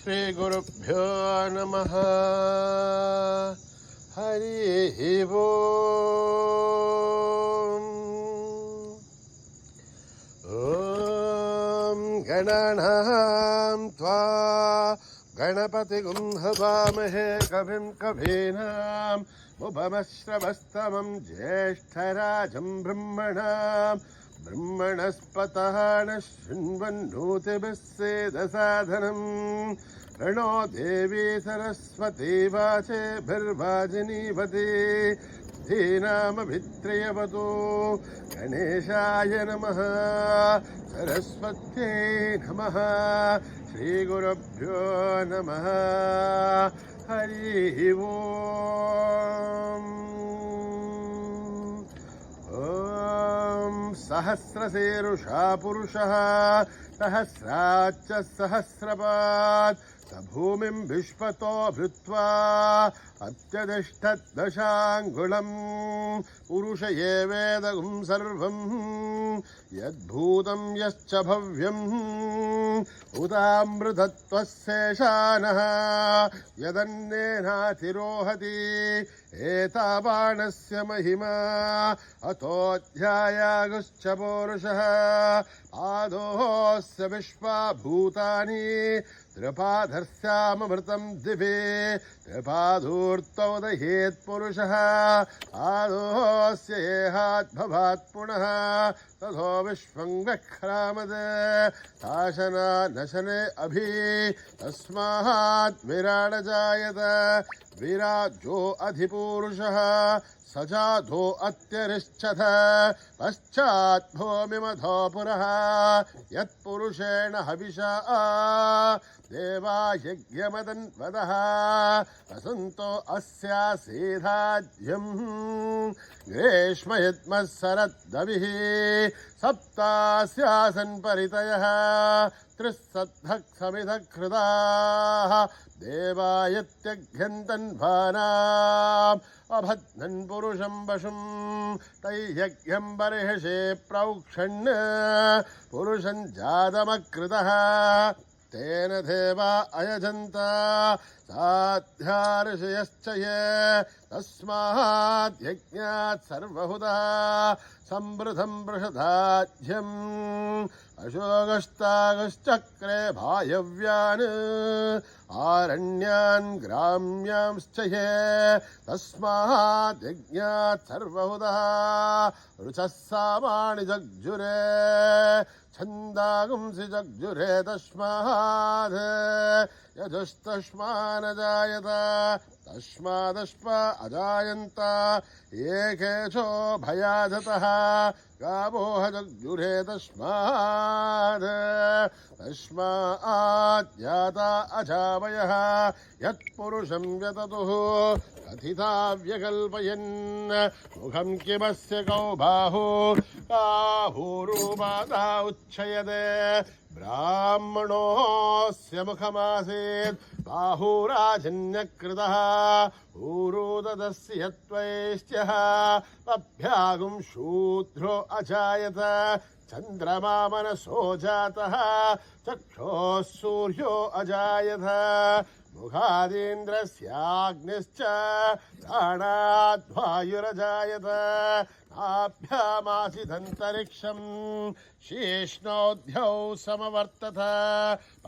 ಶ್ರೀ ಗುರುಭ್ಯೋ ನಮಃ. ಹರಿ ಓಂ. ಓಂ ಗಣಾನಾಂ ತ್ವಾ ಗಣಪತಿಗುಂ ಹವಾಮಹೇ ಕವಿಂ ಕವೀನಾಂ ಉಪಮಶ್ರವಸ್ತಮಂ ಜ್ಯೇಷ್ಠರಾಜಂ ಬ್ರಹ್ಮಣಾಂ ಬ್ರಹ್ಮಣಸ್ಪತಃ ನ ಶೃಣ್ವನ್ನೋತಿಭಿಃ ಸೇದಸಾಧನಂ. ಪ್ರಣೋ ದೇವಿ ಸರಸ್ವತಿ ವಾಚೇಭಿರ್ವಾಜಿನೀವತಿ. ಧೀನಾಮಭಿತ್ರಯವತೋ ಗಣೇಶಾಯ ನಮಃ. ಸರಸ್ವತ್ಯೈ ನಮಃ. ಶ್ರೀಗುರುಭ್ಯೋ ನಮಃ. ಹರಿ ಓಂ. ಓಂ ಸಹಸ್ರಶೀರ್ಷಾ ಪುರುಷಃ ಸಹಸ್ರಾಚ್ಚ ಸಹಸ್ರಪಾತ್ ಸ ಭೂಮಿಂ ವಿಶ್ವತೋ ಭೃತ್ವಾ ಅತ್ಯದಿಷ್ಠದಶಾಂಗುಳಂ. ಪುರುಷ ಏವೇದಗುಂ ಸರ್ವಂ ಯದ್ಭೂತಂ ಯಶ್ಚ ಭವ್ಯಂ ಉದಾಮೃತತ್ವಸ್ಯೇಷಾನಃ ಯದನ್ನೇನಾತಿರೋಹತಿ. ಏತಾವಾಣಸ್ಯ ಮಹಿಮಾ ಅತೋऽಧ್ಯಾಯಾಗುಶ್ಚ ಪೌರುಷಃ. ಪಾದೋऽಸ್ಯ ವಿಶ್ವಭೂತಾನಿ ತ್ರಿಪಾದಸ್ಯಾಮೃತಂ ದಿವಿ. ತ್ರಿಪಾದೂರ್ತೌ ದಹೇತ್ ಪುರುಷಃ. ಪಾದೋऽಸ್ಯ ಏಹಾದ್ಭವಾತ್ ಪುನಃ ತಥೋ ವಿಶ್ವಂ ವ್ಯಕ್ರಾಮತ್. ಶಾಸನ ನಶನೆ ಅಭಿ ತಸ್ಮಾತ್ ವಿರಾಡ ಜಾಯತ. ವಿರಾಜೋ ಅಧಿಪುರುಷಃ ಸಜಾಧೋ ಅತ್ಯರಿಷ್ಠತ. ಪಶ್ಚಾತ್ ಭೂಮಿಮಧೋ ಪುರಃ ಯತ್ಪುರುಷೇಣ ಹವಿಷಾ ದೇವಾ ಯಜ್ಞಮದನ್ವದಃ. ವಸಂತೋ ಅಸ್ಯಾಸೀಧಾಜ್ಯಂ ಗ್ರೀಷ್ಮಯತ್ಮಃ ಶರದ್ದವಿಃ. ಸಪ್ತಾಸ್ಯಾಸನ್ ಪರಿತಯಃ ತ್ರಿಸ್ಸದ್ಧಃ ಸಮಿಧಃ ಕೃತಾಃ. ದೇವಾಯತ್ಯಘ್ಯन्तನ್ವಾನಾಂ ಅಭದ್ನನ್ ಪುರುಷಂ ವಶುಂ. ತೈಯಜ್ಞಂ ಬರ್ಹಿಷೇ ಪ್ರೌಕ್ಷಣ್ಯ ಪುರುಷಂ ಜಾತಮಕೃತಃ. ತೇನ ದೇವಾ ಅಯಜಂತ ಸಾಧ್ಯ ಋಷಯಶ್ಚ ಯೇ. ತಸ್ಮಾತ್ ಯಜ್ಞಾತ್ ಸರ್ವಹುತಃ ಸಂವೃತಂ ವೃಷಧಾಜ್ಯಂ. ಅಶೋಕಸ್ತಾಗಶ್ಚಕ್ರೆ ವಾಯವ್ಯಾನ್ ಆರಣ್ಯಾನ್ ಗ್ರಾಮ್ಯಾಂಶ್ಚ ಯೇ. ತಸ್ಮಾತ್ ಯಜ್ಞಾತ್ ಸರ್ವಹುತಃ ರುಚಃ ಸಾಮಾಣಿ ಜಗ್ಜುರೇ. ಛಂದಾಗುಂಸಿ ಜಗ್ಜುರೇ ತಸ್ಮಾತ್ ಯಜುಸ್ತಸ್ಮಾನ್ ಅಜಾಯತ. ತಸ್ಮಾದಶ್ವ ಅಜಾಯಂತ ಏಕೇಶೋ ಭಯಾಜತಃ. ಗಾವೋಹ ಜಗ್ಜುರೇ ತಸ್ಮಾತ್ ತಸ್ಮಾತ್ ಜಾತ ಅಜಾವಯಃ. ಯತ್ಪುರುಷಂ ವ್ಯತತುಃ ಕಥಿತಾ ವ್ಯಕಲ್ಪಯನ್. ಮುಖಂ ಕಿಮಸ್ಯ ಕೌ ಬಾಹು ಬಾಹುರೂಪಾದಾ ಉಚ್ಛಯತೆ. ಬ್ರಾಹ್ಮಣೋಸ್ಯ ಮುಖಮಾಸೀತ್ ಬಾಹುರಾಜನ್ಯಕೃತಃ. ಊರುದದಸ್ಯ ಯತ್ವೈಶ್ಚ್ಯಃ ಅಭ್ಯಾಗುಂ ಶೂದ್ರೋ ಅಜಾಯತ. ಚಂದ್ರಮಾ ಮನಸೋ ಜಾತಃ ಚಕ್ಷೋಃ ಸೂರ್ಯೋ ಅಜಾಯತ. ಮುಖಾದೀಂದ್ರಸ್ಯಾಗ್ನಿಶ್ಚ ಪ್ರಾಣಾದ್ ವಾಯುರಜಾಯತ. ನಾಭ್ಯಾಮಾಸಿದಂತರಿಕ್ಷಂ ಶೀಷ್ಣೋದ್ಯೌ ಸಮವರ್ತತ.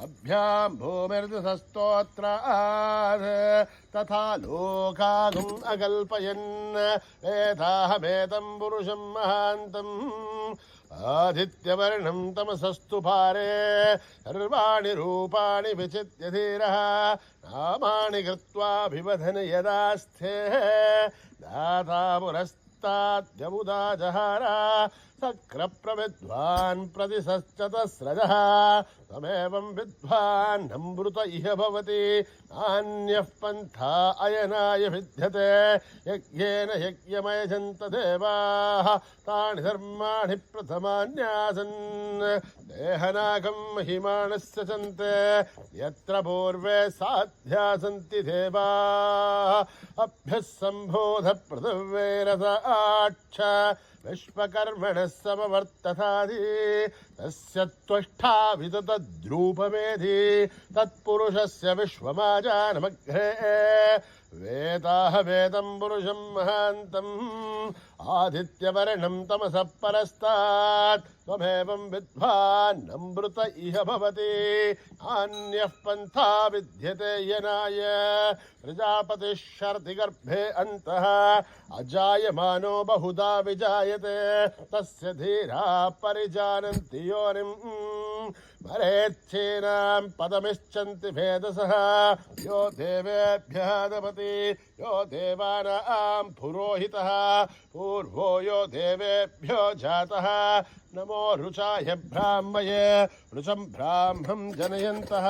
ಅಭ್ಯಾಂ ಭೂಮಿರ್ದಧಸ್ತೋತ್ರಾತ್ ತಥಾ ಲೋಕಾಗುಂ ಅಕಲ್ಪಯನ್. ವೇದಾಹಮೇತಂ ಪುರುಷಂ ಮಹಾಂತಂ ಆದಿತ್ಯವರ್ಣಂ ತಮಸಸ್ತು ಪಾರೆ. ಸರ್ವಾಣಿ ರೂಪಾಣಿ ವಿಚಿತ್ಯ ಧೀರಃ ನಾಮಾನಿ ಕೃತ್ವಾ ಬಿಬಧನ ಯದಾಸ್ಥೆ. ದಾತಾ ಪುರಸ್ತಾದ್ಯಬುಧಾ ಜಹಾರ. ಸಕ್ರಪ್ರವಿದ್ವಾನ್ ಪ್ರತಿಸಶ್ಚತಸ್ರಜಃ. ತಮೇವಂ ವಿದ್ವಾನ್ ಅಮೃತ ಇಹ ಭವತಿ. ನಾನ್ಯಃ ಪಂಥಾ ಅಯನಾಯ ವಿದ್ಯತೆ. ಯಜ್ಞೇನ ಯಜ್ಞಮಯಜಂತ ದೇವಾಃ ತಾನಿ ಧರ್ಮಾಣಿ ಪ್ರಥಮಾನ್ಯಾಸನ್. ದೇಹನಾಗಂ ಮಹಿಮಾನಸ್ಯ ಚಂತೆ ಯತ್ರ ಪೂರ್ವೇ ಸಾಧ್ಯ ಸಂತಿ ದೇವಾಃ. ಅಭ್ಯಃ ಸಂಬೋಧ ಪೃಥಿವೇರಸ ಆಕ್ಷ विश्वकर्मणः समवर्ततादि तस्य त्वष्टा विदुतद्रूपमेधि तत्पुरुषस्य विश्वमाजानमग्रे वेदाह वेदं पुरुषं महान्तम् आदित्यवर्णं तमसः परस्तात् त्वमेवं विद्वान् अमृत इह भवति अन्यः पन्था विद्यते यनाय प्रजापतिः शर्धिगर्भे अन्तः अजायमानो बहुधा विजायते तस्य धीरा परिजानन्ति योनिम् मरेच्छीनां पदमिच्छन्ति भेदसः यो देवेभ्यः दपति यो देवानां पुरोहितः पूर्वो यो देवेभ्यो जातः नमो रुचाय ब्राह्मये रुचं ब्राह्मं जनयन्तः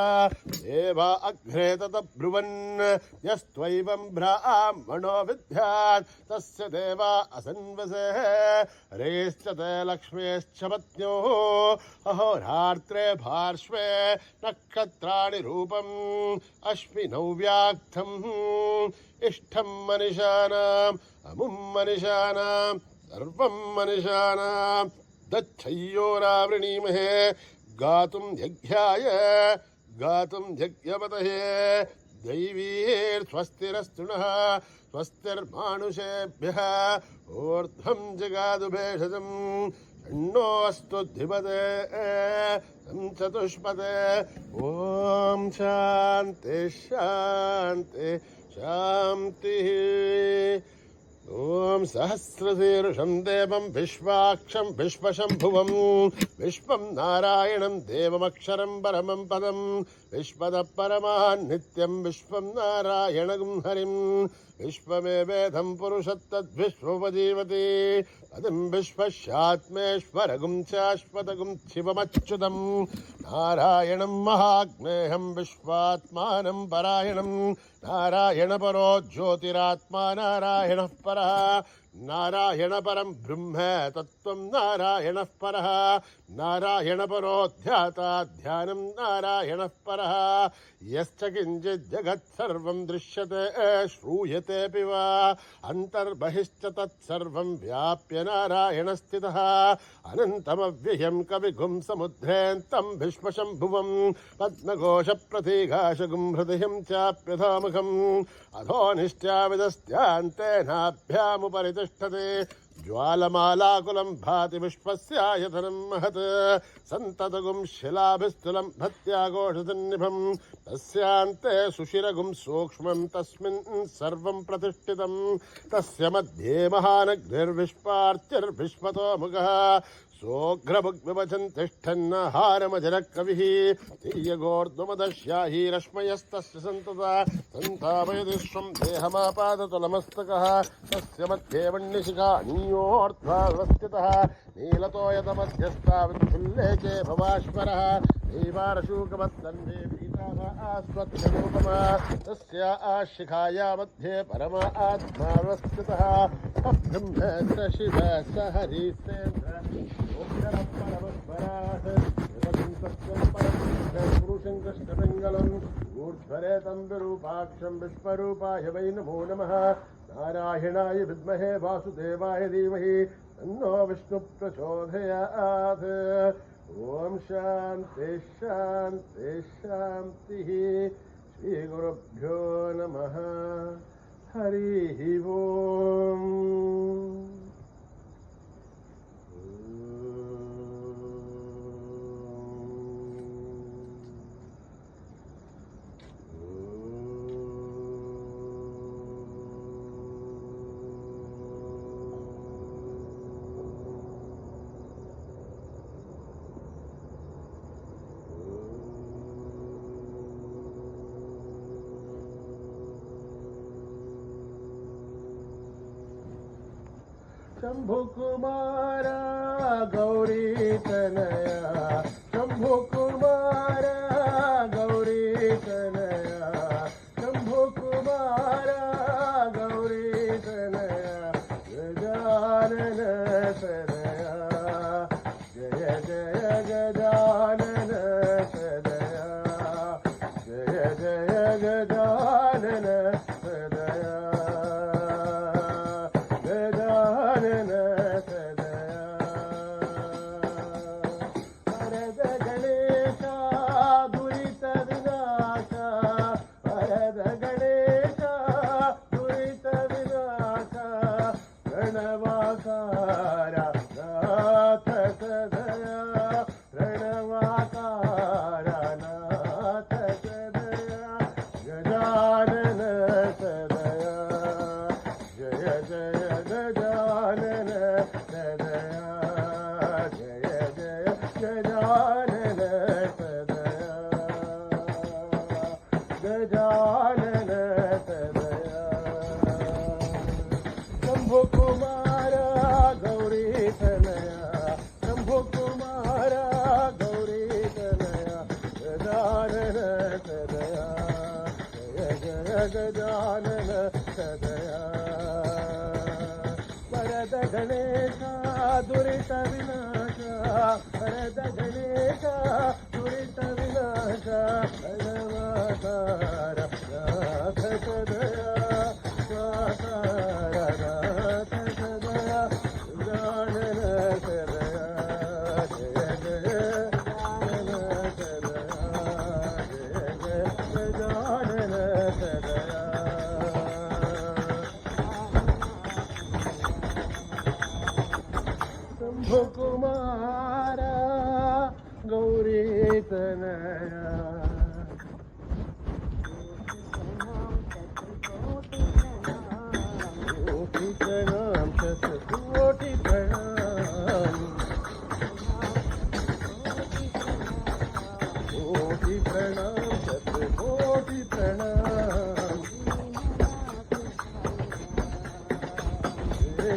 देवा अग्रे ततब्रुवन् यस्त्वैवं ब्राह्मणो विद्यात् तस्य देवा असन्वसे हरेश्च ते लक्ष्मेश्च पत्न्योः अहोरात्रे पार्श्वे नक्षत्राणि रूपम् अश्विनौ व्याक्तम् इष्टं मनिषाणाम् अमुं मनिषाणाम् सर्वं मनिषाणाम् दच्छय्योरावृणीमहे गातुं यज्ञाय गातुं यज्ञपतये दैवीर्स्वस्तिरस्तुनः स्वस्तिर्मानुषेभ्यः ऊर्ध्वं जगादु भेषजम् षण्णोऽस्तु धिपते चतुष्पदे ॐ शान्ति शान्ति शान्तिः ॐ सहस्रशीर्षं देवं विश्वाक्षं विश्वशम्भुवं विश्वं नारायणं देवमक्षरं परमं पदं विश्वतः परमान् नित्यं विश्वं नारायणं हरिं विश्वमेवेदं पुरुषत्तद्विश्वोपजीवति पदं विश्वस्यात्मेश्वरगुं शाश्वतगुं शिवमच्युतं नारायणं महाग्नेहं विश्वात्मानं परायणं नारायणपरो ज्योतिरात्मा नारायणः परः नारायणपरं ब्रह्म तत्त्वं नारायणः परः नारायणपरो ध्याता ध्यानं नारायणः परः यश्च किञ्चित् जगत्सर्वं दृश्यते श्रूयतेऽपि वा अन्तर्बहिश्च तत्सर्वं व्याप्य नारायणस्थितः अनन्तमव्ययं कविगुं समुद्रेऽन्तं विश्वशम्भुवं पद्मघोषप्रतीघाशगुं हृदयं चाप्यथामुखम् अधोनिष्ट्याविदस्त्यान्ते नाभ्यामुपरि तिष्ठति ज्वालमालाकुलं भाति विश्वस्यायतनं महत् सन्ततगुं शिलाभिस्थुलं भत्याघोषसन्निभं तस्यान्ते सुशिरगुं सूक्ष्मं तस्मिन् सर्वं प्रतिष्ठितं तस्य मध्ये महानग्निर्विश्वार्चिर्विश्वतोमुखः सोऽघ्रभुग्विवचन् तिष्ठन्नहारमजरकविः तीयगोर्ध्वमदश्याही रश्मयस्तस्य सन्तता सन्तापयतिश्वं देहमापादतुलमस्तकः तस्य मध्ये वह्निशिखा नीयोऽर्ध्वावस्थितः नीलतोयतमध्यस्था विद्युल्लेके भवाश्वरः दैवारशूकवत्सन्धे पीताभास्वत्यरूपमा तस्य शिखाया मध्ये परमा आत्मावस्थितः ब्रह्मेन्द्र शिव स हरिसेन्द्र पुरुषं कृष्णपिङ्गलम् ऊर्ध्वरेतं विरूपाक्षं विश्वरूपाय वै नमो नमः नारायणाय विद्महे वासुदेवाय धीमहि तन्नो विष्णु प्रचोदयात् ॐ शान्ति शान्ति शान्तिः श्रीगुरुभ्यो नमः हरिः ओम् शंभुकुमारा गौरी तनया शंभुकुमारा गौरी तनया शंभुकुमारा गौरी तनया गजानन सदया जय जय गजानन सदया जय जय गजानन सदया गजानन सदया ಗಜಾನನ ಸದಯ ವರದ ಗಣೇಶ ದುರಿತ ವಿನಾಶ ವರದ ಗಣೇಶ ದುರಿತ ವಿನಾಶ ಭಗವತಾರ ನಾಥ ಸದಯ ಸ್ವಾತಾರ ನಾಥ ಸದಯ ಗಜಾನನ ಸದಯ ಜಯ ಜಯ ಗಜಾನನ ಸದಯ ಶಂಭು ಕುಮಾರ ಗೌರಿ ತನಯ ಕೋಟಿ ಪ್ರಣಾಮ ಶತಕೋಟಿ ಪ್ರಣಾಮ ಕೋಟಿ ಪ್ರಣಾಮ ಶತಕೋಟಿ ಪ್ರಣಾಮ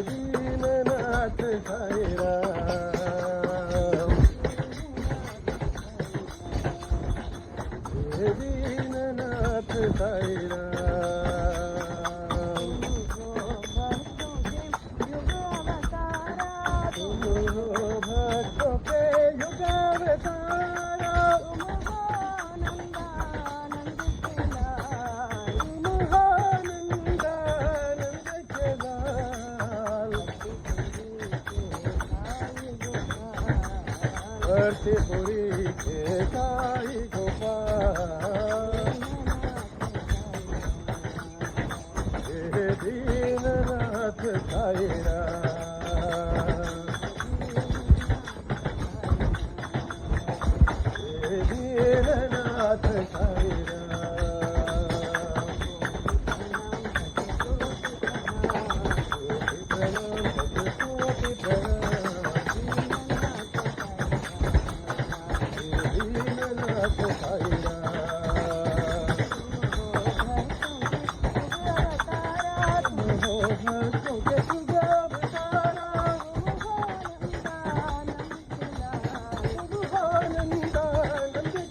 ದೀನನಾಥ ಸಾಯಿ ರಾಮ್ दीननाथ साई राम तुम हो भक्तों के युगावतारा तुम हो नंदानंद के लाल भक्तिपुरी के साई गोपाल दीननाथ साई राम दीननाथ साई राम कोटि प्रणाम दीननाथ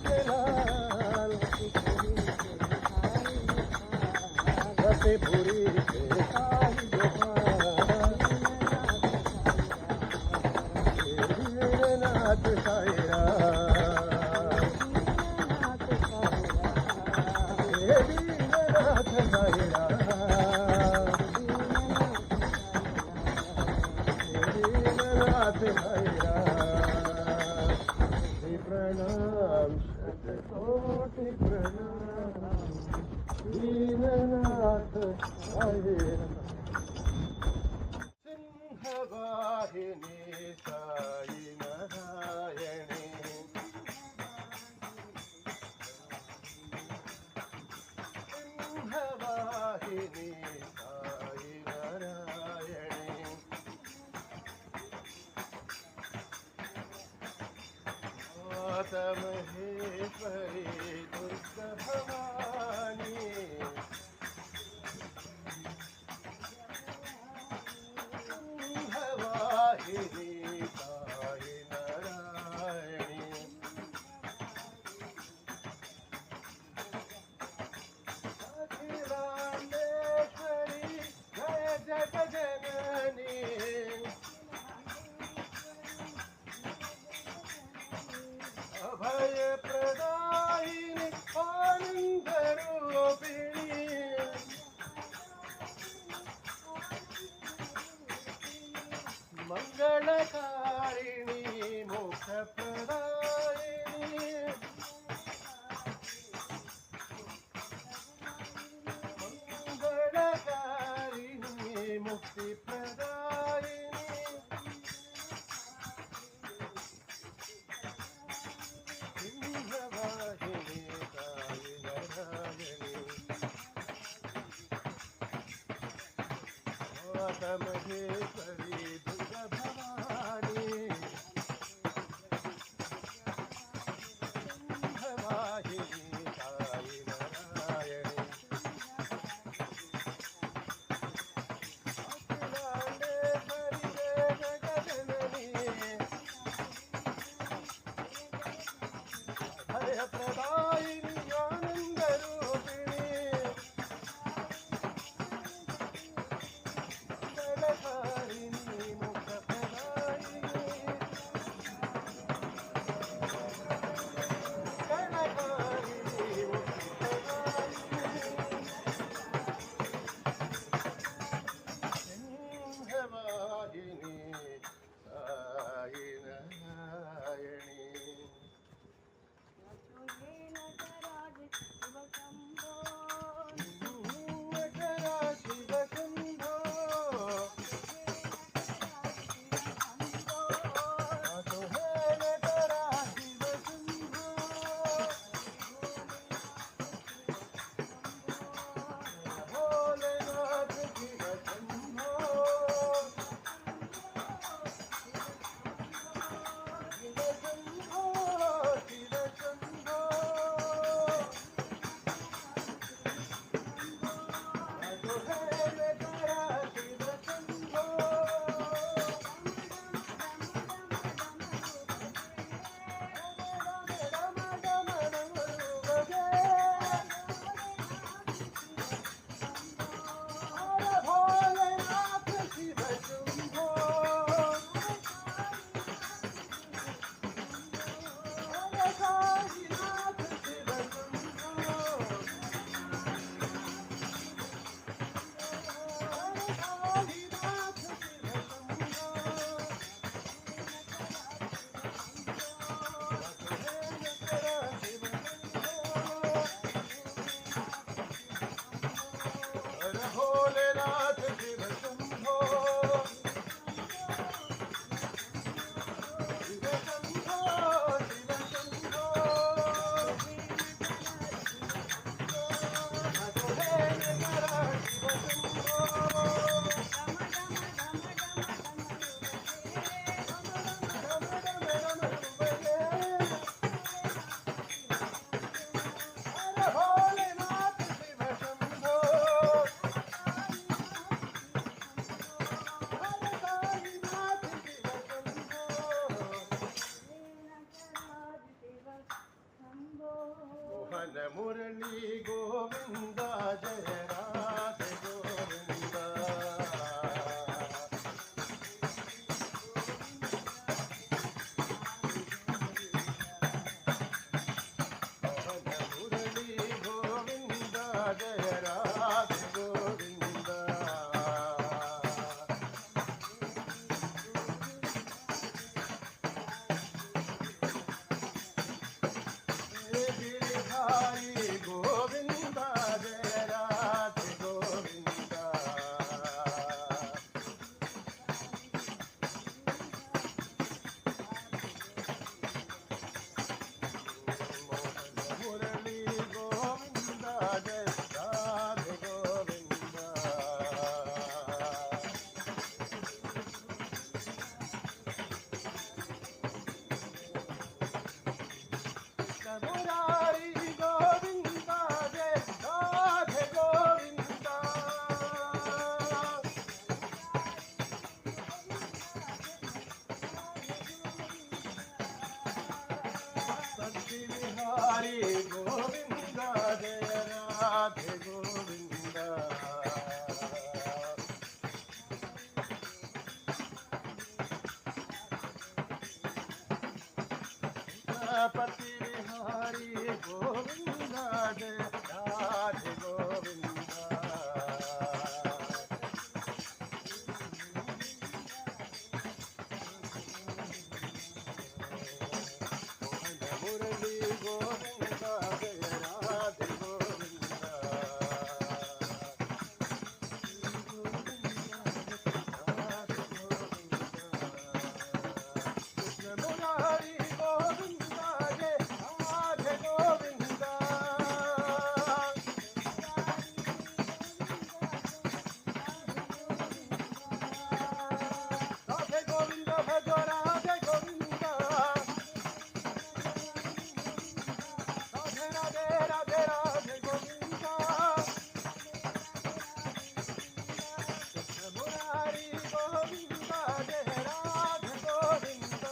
साई फतेहपुरी के साई गोपाल दीननाथ साई राम दीननाथ साई राम दीननाथ साई राम प्रणाम शतकोटि प्रणाम दीननाथ साई राम सिंहवाहिनी साई नारायणी सिंहवाहिनी साई नारायणी माता महेश्वरी दुर्गा भवानी सिंहवाहिनी साई नारायणी अखिलांडेश्वरी जय जगजननी अभय प्रदायिनी आनंद रूपिणी मंगलकारिणी मोक्ष प्रदायिनी मंगलकारिणी मुक्ति प्रदायिनी सिंहवाहिनी साई नारायणी माता महेश्वरी दुर्गा भवानी सिंहवाहिनी साई नारायणी अखिलांडेश्वरी जय जगजननी अभय प्रदायिनी आनंद रूपिणी ಮೋಹನ ಮುರಳಿ ಗೋವಿಂದ ಜಯ ರಾಧೆ ಗೋವಿಂದ ಮೋಹನ ಮುರಳಿ ಗೋವಿಂದ ಜಯ ರಾಧೆ ಗೋವಿಂದ ಗಿರಿಧಾರಿ ಗೋವಿಂದ ಜಯ ರಾಧೆ ಗೋವಿಂದ ಮೋಹನ ಮುರಳಿ ಗೋವಿಂದ ಜಯ ರಾಧೆ ಗೋವಿಂದ ಮುರಾರಿ ಗೋವಿಂದ ಜಯ ರಾಧೆ ಗೋವಿಂದ ಸತ್ತಿ ವಿಹಾರಿ ಗೋವಿಂದ ಜಯ ರಾಧೆ ಗೋವಿಂದ ಪತಿ ವಿಹಾರಿ ಗೋವಿಂದ ಜಯ ರಾಧೆ ಗೋವಿಂದ ಮೋಹನ ಮುರಳಿ ಗೋವಿಂದ ಜಯ ರಾಧೆ ಗೋವಿಂದ ರಾಧೆ ಗೋವಿಂದ ಕೃಷ್ಣ ಮುರಾರಿ ಗೋವಿಂದ ಜಯ ರಾಧೆ ಗೋವಿಂದ ರಾಧೆ ಗೋವಿಂದ ಭಜ ರಾಧೆ ಗೋವಿಂದ ರಾಧೆ ರಾಧೆ ರಾಧೆ ರಾಧೆ ಗೋವಿಂದ ಕೃಷ್ಣ ಮುರಾರಿ ಗೋವಿಂದ ಜಯ ರಾಧೆ ಗೋವಿಂದ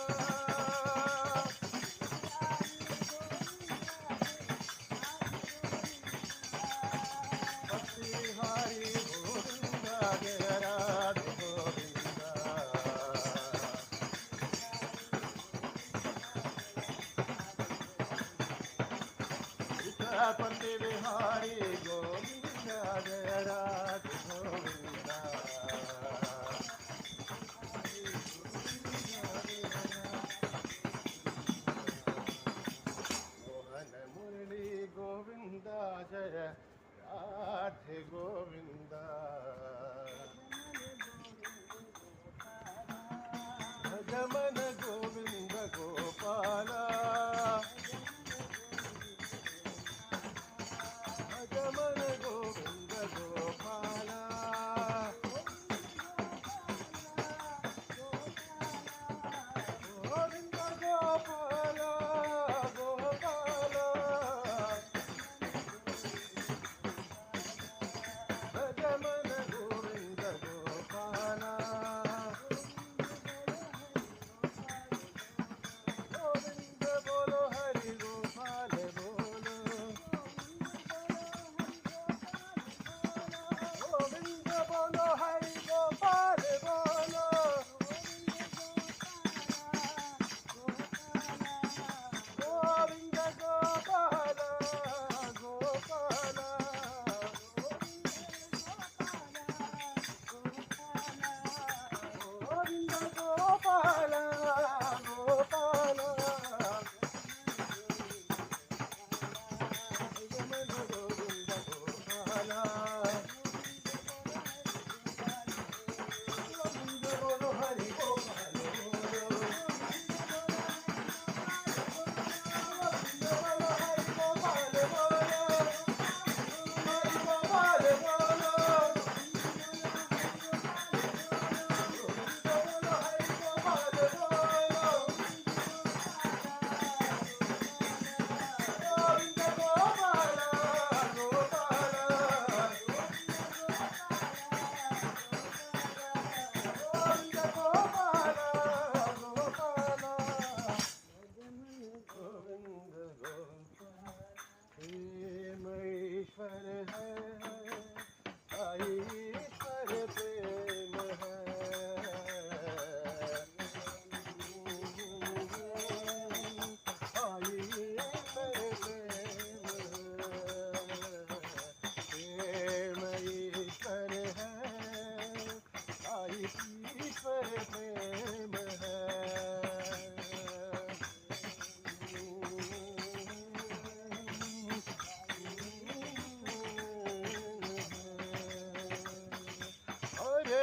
ಭಕ್ತಿ ವಿಹಾರಿ ಗೋವಿಂದ ಜಯ ರಾಧೆ ಗೋವಿಂದ ಪತಿ ವಿಹಾರಿ ಗೋವಿಂದ ಜಯ ರಾಧೆ ಗೋವಿಂದ ಮೋಹನ ಮುರಳಿ ಗೋವಿಂದ ಜಯ ರಾಧೆ ಗೋವಿಂದ ಭಜಮನ ಗೋವಿಂದ ಗೋಪಾಲ ಭಜಮನ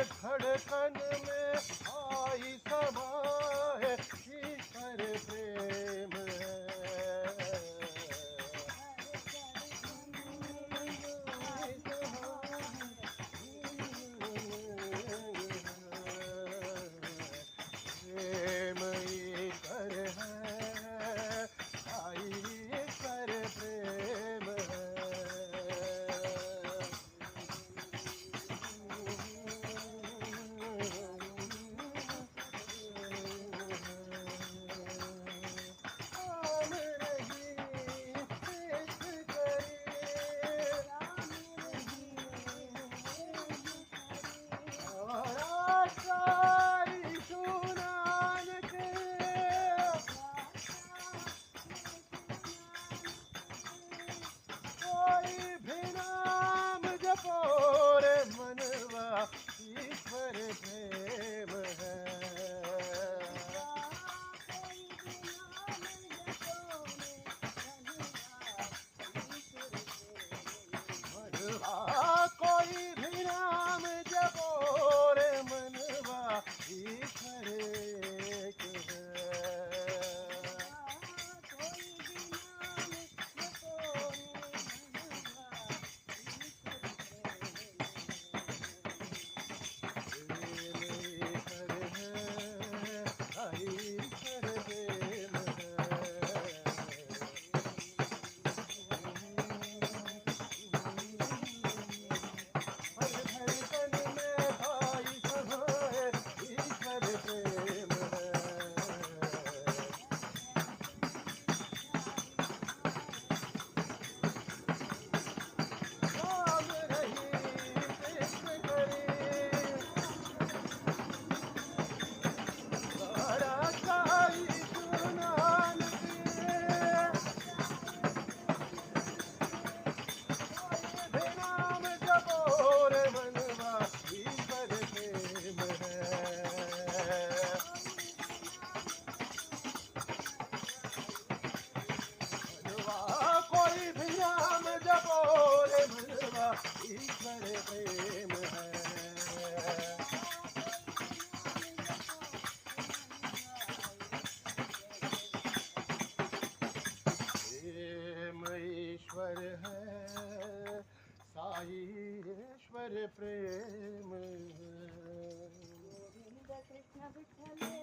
धड़कन में आई समाए ईश्वर प्रेम प्रेम ईश्वर है आई ईश्वर प्रेम ईश्वर प्रेम है मनवा कोई भी नाम जपो रे मनवा ईश्वर एक ईश्वर प्रेम है प्रेम ईश्वर है साई ईश्वर प्रेम गोविंद कृष्ण विठ्ठल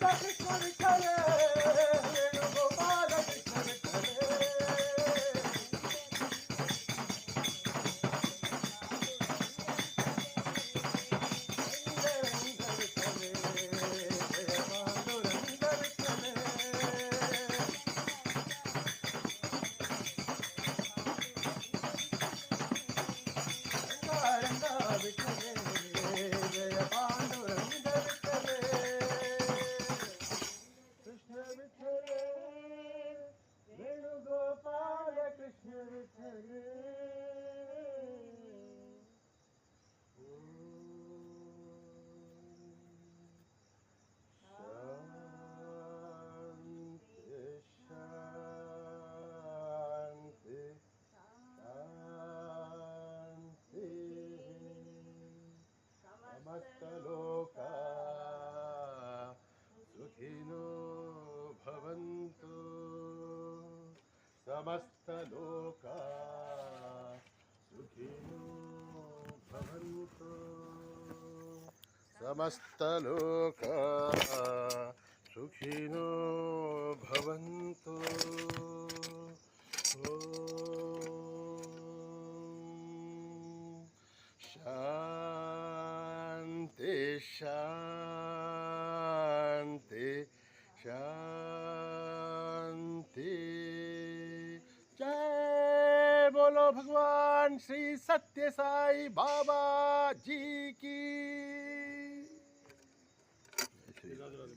कृष्ण विठ्ठल वेणुगोपाल कृष्ण विठ्ठल वेणुगोपाल कृष्ण विठ्ठल शांति शांति समस्त लोका सुखिनो भवन्तु समस्त लोका सुखिनो भवन्तु समस्त लोका सुखिनो भवन्तु शांति शांति शांति जय बोलो भगवान श्री सत्य साई बाबा जी की श्री राधे राधे।